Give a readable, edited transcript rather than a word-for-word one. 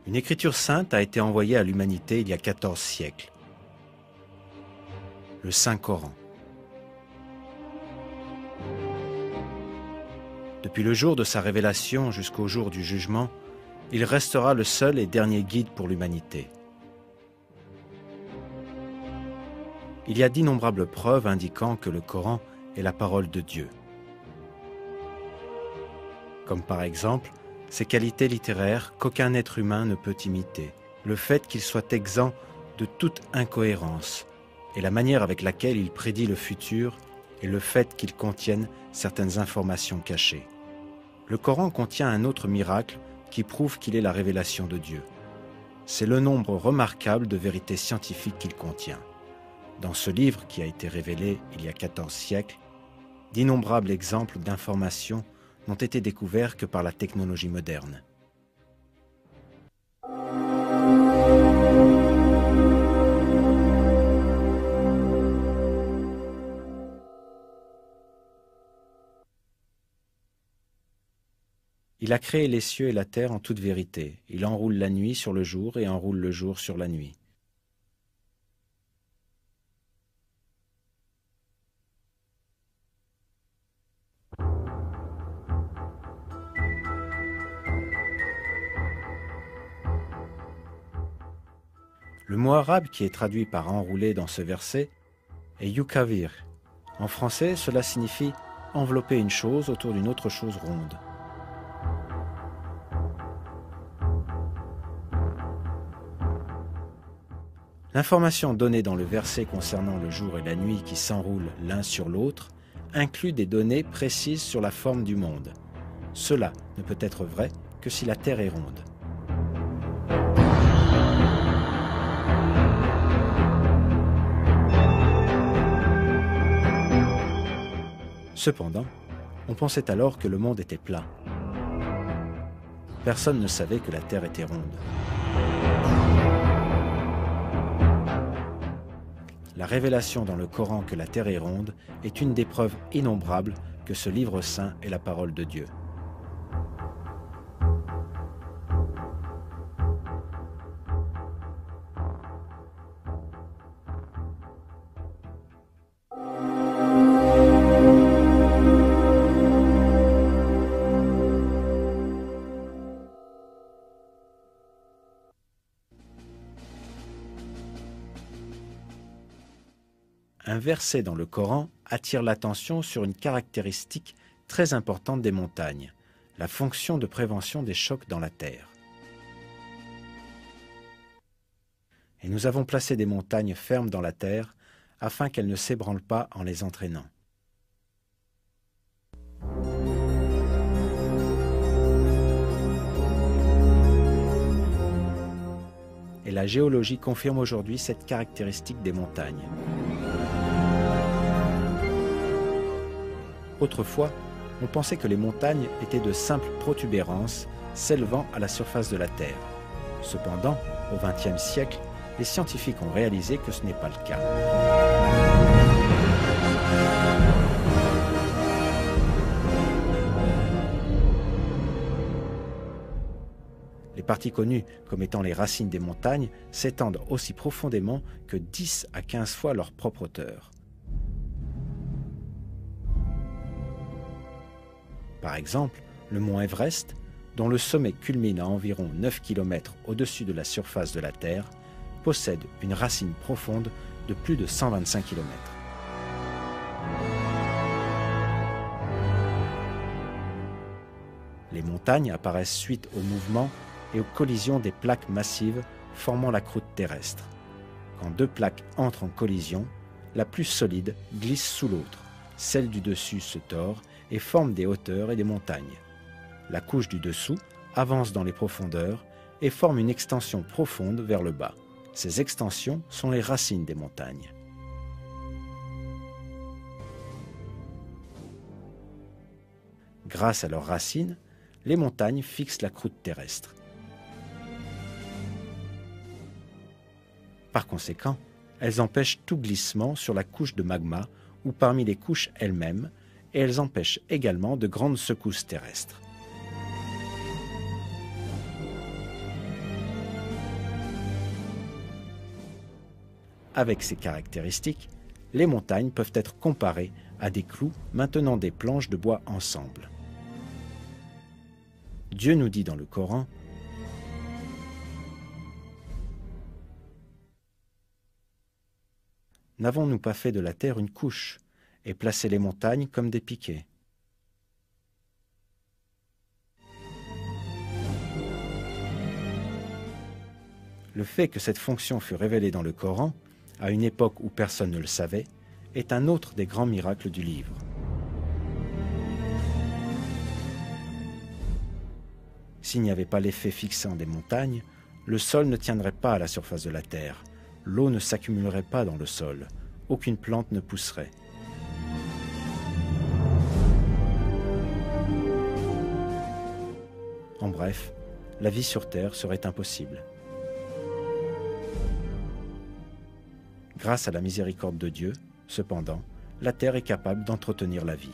Une écriture sainte a été envoyée à l'humanité il y a 14 siècles. Le Saint-Coran. Depuis le jour de sa révélation jusqu'au jour du jugement, il restera le seul et dernier guide pour l'humanité. Il y a d'innombrables preuves indiquant que le Coran est la parole de Dieu. Comme par exemple, ses qualités littéraires qu'aucun être humain ne peut imiter, le fait qu'il soit exempt de toute incohérence, et la manière avec laquelle il prédit le futur, et le fait qu'il contienne certaines informations cachées. Le Coran contient un autre miracle qui prouve qu'il est la révélation de Dieu. C'est le nombre remarquable de vérités scientifiques qu'il contient. Dans ce livre qui a été révélé il y a 14 siècles, d'innombrables exemples d'informations n'ont été découverts que par la technologie moderne. Il a créé les cieux et la terre en toute vérité. Il enroule la nuit sur le jour et enroule le jour sur la nuit. Le mot arabe qui est traduit par enrouler dans ce verset est yukavir. En français, cela signifie envelopper une chose autour d'une autre chose ronde. L'information donnée dans le verset concernant le jour et la nuit qui s'enroulent l'un sur l'autre inclut des données précises sur la forme du monde. Cela ne peut être vrai que si la Terre est ronde. Cependant, on pensait alors que le monde était plat. Personne ne savait que la Terre était ronde. La révélation dans le Coran que la Terre est ronde est une des preuves innombrables que ce livre saint est la parole de Dieu. Un verset dans le Coran attire l'attention sur une caractéristique très importante des montagnes, la fonction de prévention des chocs dans la terre. Et nous avons placé des montagnes fermes dans la terre afin qu'elles ne s'ébranlent pas en les entraînant. Et la géologie confirme aujourd'hui cette caractéristique des montagnes. Autrefois, on pensait que les montagnes étaient de simples protubérances s'élevant à la surface de la Terre. Cependant, au XXe siècle, les scientifiques ont réalisé que ce n'est pas le cas. Les parties connues comme étant les racines des montagnes s'étendent aussi profondément que 10 à 15 fois leur propre hauteur. Par exemple, le mont Everest, dont le sommet culmine à environ 9 km au-dessus de la surface de la Terre, possède une racine profonde de plus de 125 km. Les montagnes apparaissent suite au mouvement et aux collisions des plaques massives formant la croûte terrestre. Quand deux plaques entrent en collision, la plus solide glisse sous l'autre, celle du dessus se tord et forme des hauteurs et des montagnes. La couche du dessous avance dans les profondeurs et forme une extension profonde vers le bas. Ces extensions sont les racines des montagnes. Grâce à leurs racines, les montagnes fixent la croûte terrestre. Par conséquent, elles empêchent tout glissement sur la couche de magma ou parmi les couches elles-mêmes, et elles empêchent également de grandes secousses terrestres. avec ces caractéristiques, les montagnes peuvent être comparées à des clous maintenant des planches de bois ensemble. Dieu nous dit dans le Coran: « N'avons-nous pas fait de la terre une couche et placé les montagnes comme des piquets ?» Le fait que cette fonction fût révélée dans le Coran, à une époque où personne ne le savait, est un autre des grands miracles du livre. S'il n'y avait pas l'effet fixant des montagnes, le sol ne tiendrait pas à la surface de la terre, l'eau ne s'accumulerait pas dans le sol, aucune plante ne pousserait. En bref, la vie sur terre serait impossible. Grâce à la miséricorde de Dieu, cependant, la terre est capable d'entretenir la vie.